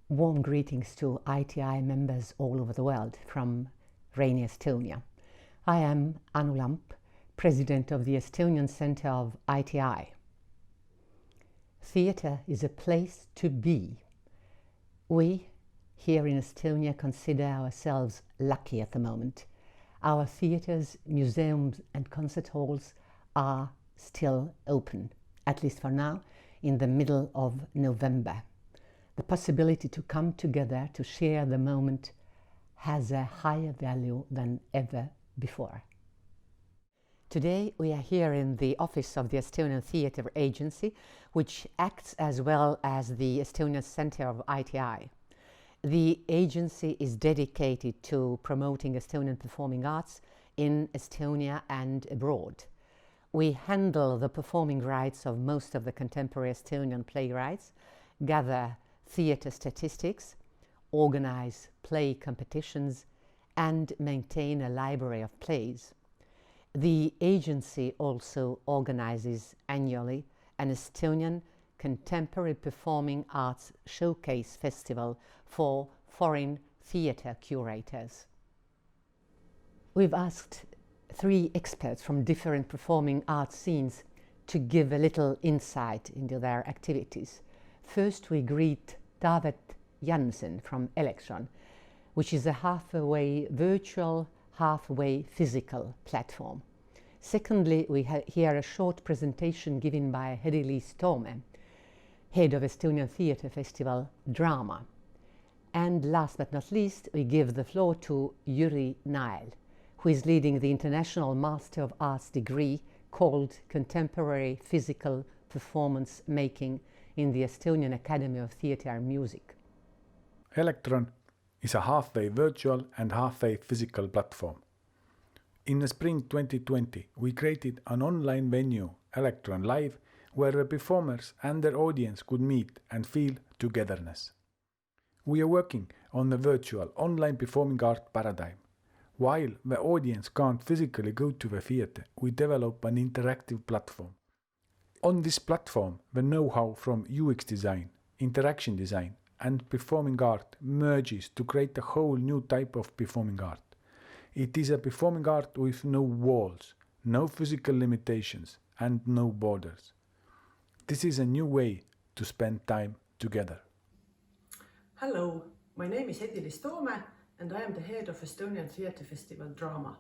Warm greetings to ITI members all over the world from rainy Estonia. I am Anu Lamp, President of the Estonian Centre of ITI. Theatre is a place to be. We here in Estonia consider ourselves lucky at the moment. Our theatres, museums and concert halls are still open, at least for now, in the middle of November. The possibility to come together to share the moment has a higher value than ever before. Today we are here in the office of the Estonian Theatre Agency, which acts as well as the Estonian Centre of ITI. The agency is dedicated to promoting Estonian performing arts in Estonia and abroad. We handle the performing rights of most of the contemporary Estonian playwrights, gather theatre statistics, organize play competitions, and maintain a library of plays. The agency also organizes annually an Estonian Contemporary Performing Arts Showcase Festival for foreign theatre curators. We've asked 3 experts from different performing arts scenes to give a little insight into their activities. First, we greet David Jansen from Electron, which is a halfway virtual, halfway physical platform. Secondly, we hear a short presentation given by Heli-Liis Toome, head of Estonian Theatre Festival Drama. And last but not least, we give the floor to Jüri Nael, who is leading the International Master of Arts degree called Contemporary Physical Performance Making in the Estonian Academy of Theatre and Music. Electron is a halfway virtual and halfway physical platform. In the spring 2020, we created an online venue, Electron Live, where the performers and their audience could meet and feel togetherness. We are working on the virtual online performing art paradigm. While the audience can't physically go to the theatre, we develop an interactive platform. On this platform, the know-how from UX design, interaction design, and performing art merges to create a whole new type of performing art. It is a performing art with no walls, no physical limitations, and no borders. This is a new way to spend time together. Hello, my name is Heli-Liis Toome and I am the head of Estonian Theatre Festival Drama.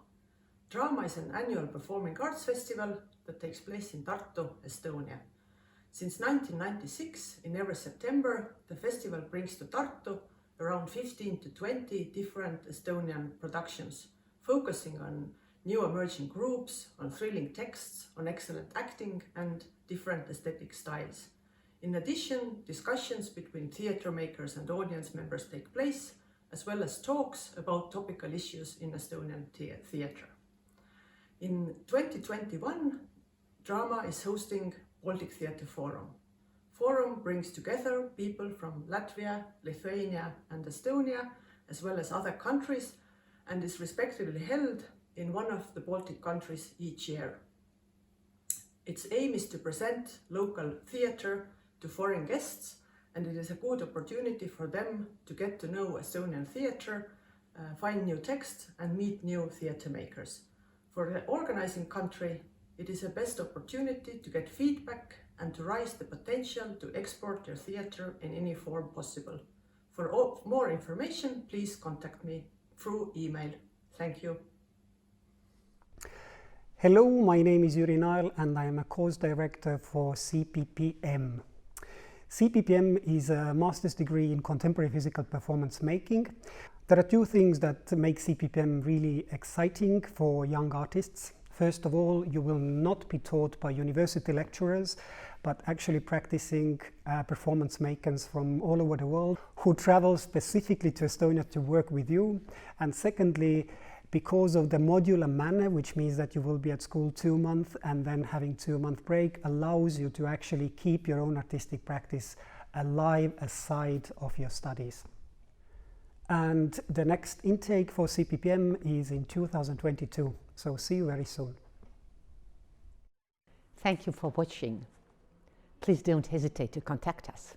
Drama is an annual performing arts festival that takes place in Tartu, Estonia. Since 1996, in every September, the festival brings to Tartu around 15 to 20 different Estonian productions, focusing on new emerging groups, on thrilling texts, on excellent acting and different aesthetic styles. In addition, discussions between theatre makers and audience members take place, as well as talks about topical issues in Estonian theatre. In 2021, Drama is hosting Baltic Theatre Forum. Forum brings together people from Latvia, Lithuania and Estonia, as well as other countries, and is respectively held in one of the Baltic countries each year. Its aim is to present local theatre to foreign guests, and it is a good opportunity for them to get to know Estonian theatre, find new texts and meet new theatre makers. For the organizing country, it is a best opportunity to get feedback and to raise the potential to export their theatre in any form possible. For more information, please contact me through email. Thank you. Hello, my name is Jüri Nael and I am a course director for CPPM. CPPM is a master's degree in contemporary physical performance making. There are 2 things that make CPPM really exciting for young artists. First of all, you will not be taught by university lecturers, but actually practicing performance makers from all over the world who travel specifically to Estonia to work with you. And secondly, because of the modular manner, which means that you will be at school 2 months and then having 2-month break, allows you to actually keep your own artistic practice alive aside of your studies. And the next intake for CPPM is in 2022, so see you very soon. Thank you for watching. Please don't hesitate to contact us.